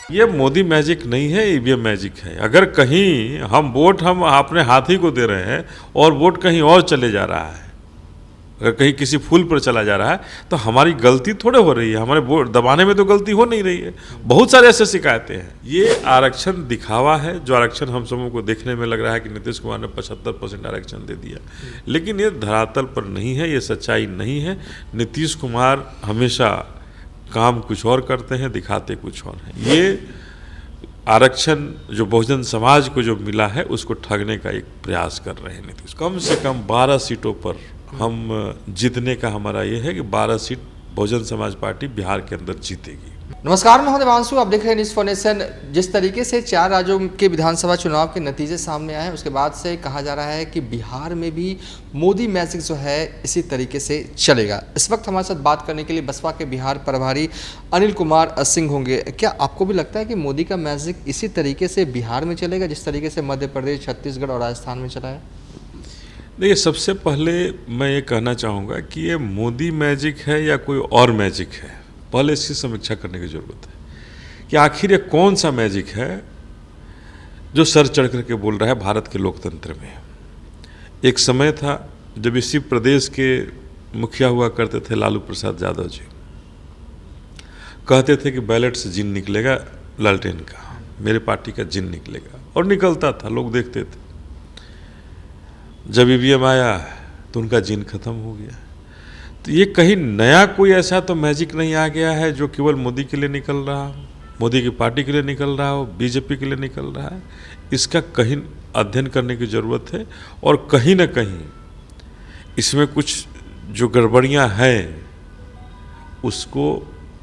ये मोदी मैजिक नहीं है, ईवीएम मैजिक है। अगर कहीं हम वोट हम अपने हाथी को दे रहे हैं और वोट कहीं और चले जा रहा है, अगर कहीं किसी फूल पर चला जा रहा है, तो हमारी गलती थोड़े हो रही है। हमारे वोट दबाने में तो गलती हो नहीं रही है। बहुत सारे ऐसे शिकायतें हैं। ये आरक्षण दिखावा है, जो आरक्षण हम सबों को देखने में लग रहा है कि नीतीश कुमार ने 75% आरक्षण दे दिया, लेकिन ये धरातल पर नहीं है, ये सच्चाई नहीं है। नीतीश कुमार हमेशा काम कुछ और करते हैं, दिखाते कुछ और हैं। ये आरक्षण जो बहुजन समाज को जो मिला है, उसको ठगने का एक प्रयास कर रहे हैं नीतीश। कम से कम 12 सीटों पर हम जीतने का हमारा ये है कि 12 सीट बहुजन समाज पार्टी बिहार के अंदर जीतेगी। नमस्कार, मैं हूं देवांशु, आप देख रहे हैं न्यूज़ फॉर नेशन। जिस तरीके से 4 राज्यों के विधानसभा चुनाव के नतीजे सामने आए हैं, उसके बाद से कहा जा रहा है कि बिहार में भी मोदी मैजिक जो है इसी तरीके से चलेगा। इस वक्त हमारे साथ बात करने के लिए बसपा के बिहार प्रभारी अनिल कुमार सिंह होंगे। क्या आपको भी लगता है कि मोदी का मैजिक इसी तरीके से बिहार में चलेगा, जिस तरीके से मध्य प्रदेश, छत्तीसगढ़ और राजस्थान में चला है? देखिए, सबसे पहले मैं ये कहना चाहूँगा कि ये मोदी मैजिक है या कोई और मैजिक है, पहले इसकी समीक्षा करने की ज़रूरत है कि आखिर ये कौन सा मैजिक है जो सर चढ़ करके बोल रहा है भारत के लोकतंत्र में। एक समय था जब इसी प्रदेश के मुखिया हुआ करते थे लालू प्रसाद यादव जी, कहते थे कि बैलेट से जिन निकलेगा लालटेन का, मेरे पार्टी का जिन निकलेगा, और निकलता था, लोग देखते थे। जब ईवीएम आया तो उनका जिन खत्म हो गया। तो ये कहीं नया कोई ऐसा तो मैजिक नहीं आ गया है जो केवल मोदी के लिए निकल रहा हो, मोदी की पार्टी के लिए निकल रहा हो, बीजेपी के लिए निकल रहा है। इसका कहीं अध्ययन करने की ज़रूरत है और कहीं ना कहीं इसमें कुछ जो गड़बड़ियां हैं उसको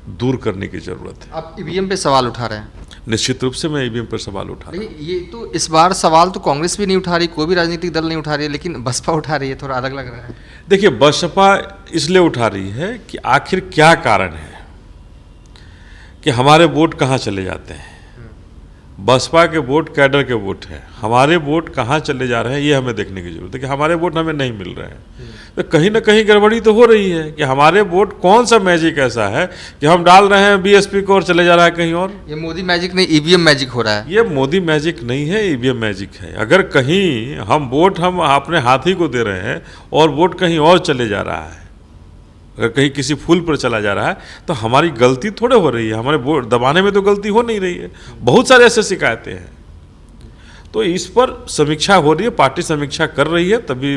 दूर करने की ज़रूरत है। आप ईवीएम पे सवाल उठा रहे हैं। निश्चित रूप से मैं ईवीएम पर सवाल उठा रहा हूं। ये तो इस बार सवाल तो कांग्रेस भी नहीं उठा रही, कोई भी राजनीतिक दल नहीं उठा रही है, लेकिन बसपा उठा रही है। थोड़ा अलग लग रहा है। देखिए, बसपा इसलिए उठा रही है कि आखिर क्या कारण है कि हमारे वोट कहाँ चले जाते हैं। बसपा के वोट कैडर के वोट हैं, हमारे वोट कहाँ चले जा रहे हैं ये हमें देखने की जरूरत है कि हमारे वोट हमें नहीं मिल रहे हैं। तो कहीं ना कहीं गड़बड़ी तो हो रही है कि हमारे वोट कौन सा मैजिक ऐसा है कि हम डाल रहे हैं बीएसपी को और चले जा रहा है कहीं और। ये मोदी मैजिक नहीं, ईवीएम मैजिक हो रहा है। ये मोदी मैजिक नहीं है, ईवीएम मैजिक है। अगर कहीं हम वोट हम अपने हाथी को दे रहे हैं और वोट कहीं और चले जा रहा है, अगर कहीं किसी फूल पर चला जा रहा है, तो हमारी गलती थोड़े हो रही है। हमारे वोट दबाने में तो गलती हो नहीं रही है। बहुत सारे ऐसे शिकायतें हैं। तो इस पर समीक्षा हो रही है, पार्टी समीक्षा कर रही है, तभी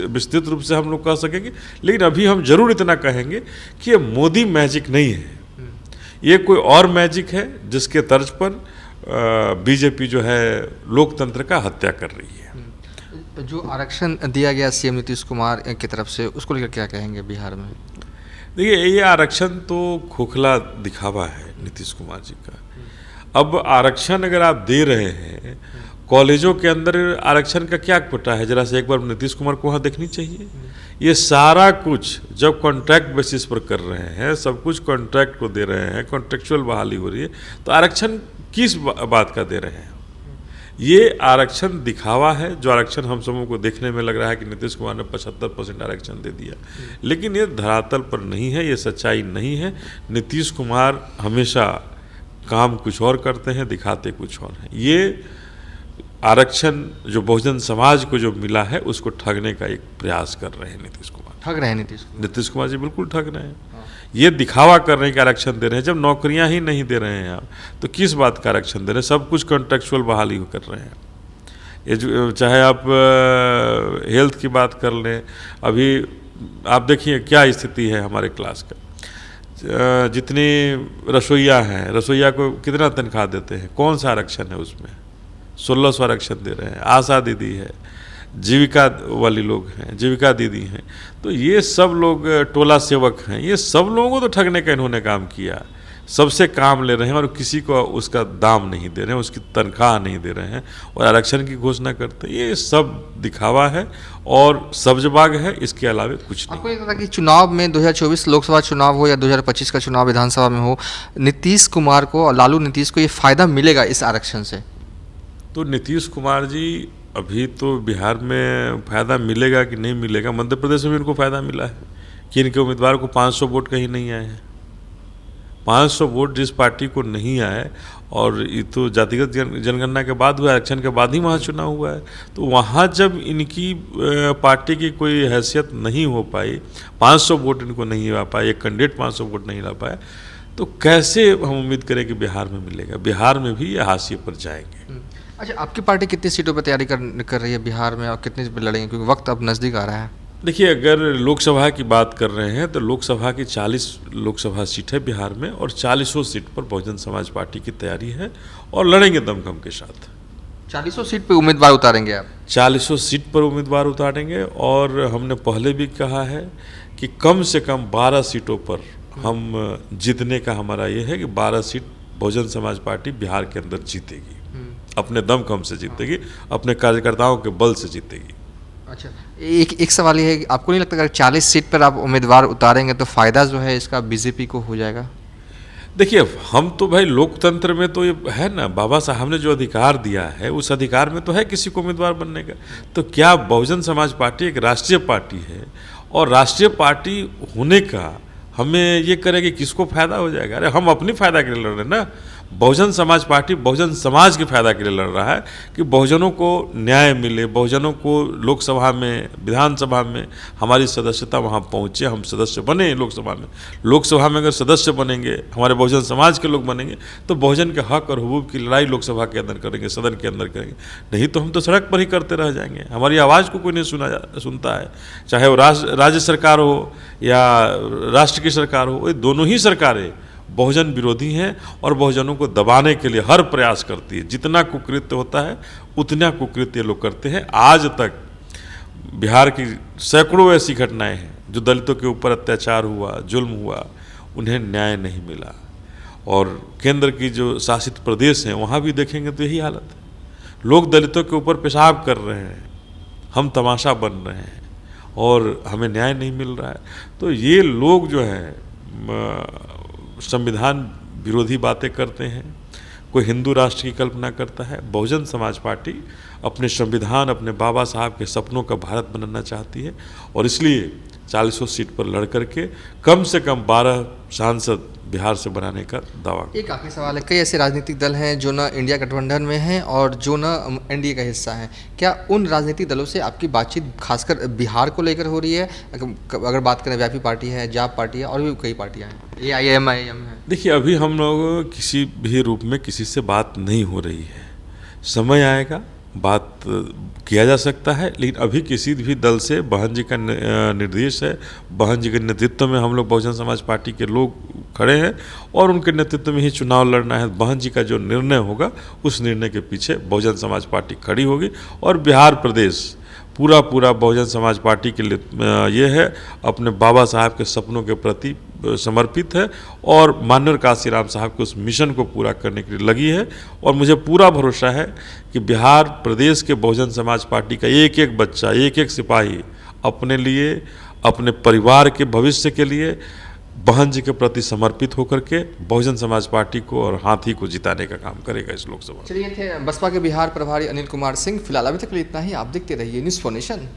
विस्तृत रूप से हम लोग कह सकेंगे। लेकिन अभी हम जरूर इतना कहेंगे कि ये मोदी मैजिक नहीं है, ये कोई और मैजिक है जिसके तर्ज पर बीजेपी जो है लोकतंत्र का हत्या कर रही है। जो आरक्षण दिया गया सीएम नीतीश कुमार की तरफ से, उसको लेकर क्या कहेंगे बिहार में? देखिए, ये आरक्षण तो खोखला दिखावा है नीतीश कुमार जी का। अब आरक्षण अगर आप दे रहे हैं, कॉलेजों के अंदर आरक्षण का क्या कोटा है, जरा से एक बार नीतीश कुमार को वहाँ देखनी चाहिए। ये सारा कुछ जब कॉन्ट्रैक्ट बेसिस पर कर रहे हैं, सब कुछ कॉन्ट्रैक्ट को दे रहे हैं, कॉन्ट्रेक्चुअल बहाली हो रही है, तो आरक्षण किस बात का दे रहे हैं? ये आरक्षण दिखावा है, जो आरक्षण हम सबों को देखने में लग रहा है कि नीतीश कुमार ने 75% आरक्षण दे दिया, लेकिन ये धरातल पर नहीं है, ये सच्चाई नहीं है। नीतीश कुमार हमेशा काम कुछ और करते हैं, दिखाते कुछ और हैं। ये आरक्षण जो बहुजन समाज को जो मिला है, उसको ठगने का एक प्रयास कर रहे हैं नीतीश कुमार। ठग रहे हैं नीतीश कुमार जी बिल्कुल ठग रहे हैं। ये दिखावा कर रहे हैं कि आरक्षण दे रहे हैं, जब नौकरियां ही नहीं दे रहे हैं आप, तो किस बात का आरक्षण दे रहे हैं? सब कुछ कॉन्ट्रेक्चुअल बहाली कर रहे हैं। ये जो चाहे आप हेल्थ की बात कर लें, अभी आप देखिए क्या स्थिति है हमारे क्लास का। जितनी रसोइया हैं, रसोइया को कितना तनख्वाह देते हैं, कौन सा आरक्षण है उसमें? 1600 आरक्षण दे रहे हैं। आशा दीदी है, जीविका वाली लोग हैं, जीविका दीदी हैं, तो ये सब लोग टोला सेवक हैं। ये सब लोगों को तो ठगने का इन्होंने काम किया। सबसे काम ले रहे हैं और किसी को उसका दाम नहीं दे रहे हैं, उसकी तनख्वाह नहीं दे रहे हैं और आरक्षण की घोषणा करते हैं। ये सब दिखावा है और सब्जबाग है, इसके अलावा कुछ नहीं। आपको ये लगता है कि चुनाव में 2024 लोकसभा चुनाव हो या 2025 का चुनाव विधानसभा में हो, नीतीश कुमार को और लालू नीतीश को ये फायदा मिलेगा इस आरक्षण से? तो नीतीश कुमार जी अभी तो बिहार में फ़ायदा मिलेगा कि नहीं मिलेगा, मध्य प्रदेश में भी इनको फ़ायदा मिला है कि इनके उम्मीदवार को 500 वोट कहीं नहीं आए हैं। 500 वोट जिस पार्टी को नहीं आए, और ये तो जातिगत जनगणना के बाद हुआ, इलेक्शन के बाद ही वहाँ चुनाव हुआ है, तो वहाँ जब इनकी पार्टी की कोई हैसियत नहीं हो पाई, 500 वोट इनको नहीं आ पाए, एक कैंडिडेट 500 वोट नहीं ला पाया, तो कैसे हम उम्मीद करें कि बिहार में मिलेगा? बिहार में भी ये हाशिए पर जाएंगे। अच्छा, आपकी पार्टी कितनी सीटों पर तैयारी कर रही है बिहार में, और कितने पे लड़ेंगे, क्योंकि वक्त अब नज़दीक आ रहा है? देखिए, अगर लोकसभा की बात कर रहे हैं तो लोकसभा की 40 लोकसभा सीट है बिहार में, और 40 सीट पर बहुजन समाज पार्टी की तैयारी है, और लड़ेंगे दमखम के साथ। 40 सीट पे उम्मीदवार उतारेंगे आप? 40 सीट पर उम्मीदवार उतारेंगे, और हमने पहले भी कहा है कि कम से कम 12 सीटों पर हम जीतने का हमारा ये है कि 12 सीट बहुजन समाज पार्टी बिहार के अंदर जीतेगी, अपने दमखम से जीतेगी, अपने कार्यकर्ताओं के बल से जीतेगी। अच्छा, एक सवाल ये है कि आपको नहीं लगता अगर 40 सीट पर आप उम्मीदवार उतारेंगे तो फ़ायदा जो है इसका बीजेपी को हो जाएगा? देखिए, हम तो भाई लोकतंत्र में तो ये है ना, बाबा साहब ने जो अधिकार दिया है उस अधिकार में तो है किसी को उम्मीदवार बनने का। तो क्या बहुजन समाज पार्टी एक राष्ट्रीय पार्टी है, और राष्ट्रीय पार्टी होने का हमें ये करें कि किसको फायदा हो जाएगा? अरे हम अपनी फायदा के लिए लड़ रहे हैं ना। बहुजन समाज पार्टी बहुजन समाज के फायदा के लिए लड़ रहा है कि बहुजनों को न्याय मिले, बहुजनों को लोकसभा में, विधानसभा में हमारी सदस्यता वहाँ पहुँचे, हम सदस्य बने लोकसभा में। लोकसभा में अगर सदस्य बनेंगे, हमारे बहुजन समाज के लोग बनेंगे, तो बहुजन के हक और हुकूक की लड़ाई लोकसभा के अंदर करेंगे, सदन के अंदर करेंगे। नहीं तो हम तो सड़क पर ही करते रह जाएंगे, हमारी आवाज़ को कोई नहीं सुनता है। चाहे वो राज्य सरकार हो या राष्ट्र की सरकार हो, ये दोनों ही सरकारें बहुजन विरोधी हैं और बहुजनों को दबाने के लिए हर प्रयास करती है। जितना कुकृत्य होता है उतना कुकृत्य लोग करते हैं। आज तक बिहार की सैकड़ों ऐसी घटनाएं हैं जो दलितों के ऊपर अत्याचार हुआ, जुल्म हुआ, उन्हें न्याय नहीं मिला। और केंद्र की जो शासित प्रदेश हैं वहाँ भी देखेंगे तो यही हालत है। लोग दलितों के ऊपर पेशाब कर रहे हैं, हम तमाशा बन रहे हैं और हमें न्याय नहीं मिल रहा है। तो ये लोग जो हैं संविधान विरोधी बातें करते हैं। कोई हिंदू राष्ट्र की कल्पना करता है। बहुजन समाज पार्टी अपने संविधान, अपने बाबा साहब के सपनों का भारत बनाना चाहती है, और इसलिए 40 सीट पर लड़ करके कम से कम 12 सांसद बिहार से बनाने का दावा। एक आखिरी सवाल है, कई ऐसे राजनीतिक दल हैं जो ना इंडिया गठबंधन में हैं और जो ना एनडीए का हिस्सा हैं। क्या उन राजनीतिक दलों से आपकी बातचीत खासकर बिहार को लेकर हो रही है? अगर बात करें, व्यापी पार्टी है, जाप पार्टी है, और भी कई पार्टियां हैं, AIM है। देखिए, अभी हम लोग किसी भी रूप में किसी से बात नहीं हो रही है। समय आएगा, बात किया जा सकता है, लेकिन अभी किसी भी दल से बहन जी का निर्देश है, बहन जी के नेतृत्व में हम लोग बहुजन समाज पार्टी के लोग खड़े हैं, और उनके नेतृत्व में ही चुनाव लड़ना है। बहन जी का जो निर्णय होगा उस निर्णय के पीछे बहुजन समाज पार्टी खड़ी होगी, और बिहार प्रदेश पूरा बहुजन समाज पार्टी के लिए ये है, अपने बाबा साहब के सपनों के प्रति समर्पित है, और माननीय काशीराम साहब के उस मिशन को पूरा करने के लिए लगी है। और मुझे पूरा भरोसा है कि बिहार प्रदेश के बहुजन समाज पार्टी का एक एक बच्चा, एक एक सिपाही अपने लिए, अपने परिवार के भविष्य के लिए बहन जी के प्रति समर्पित होकर के बहुजन समाज पार्टी को और हाथी को जिताने का काम करेगा इस लोकसभा। चलिए, थे बसपा के बिहार प्रभारी अनिल कुमार सिंह। फिलहाल अभी तक इतना ही। आप देखते रहिए न्यूज़4नेशन।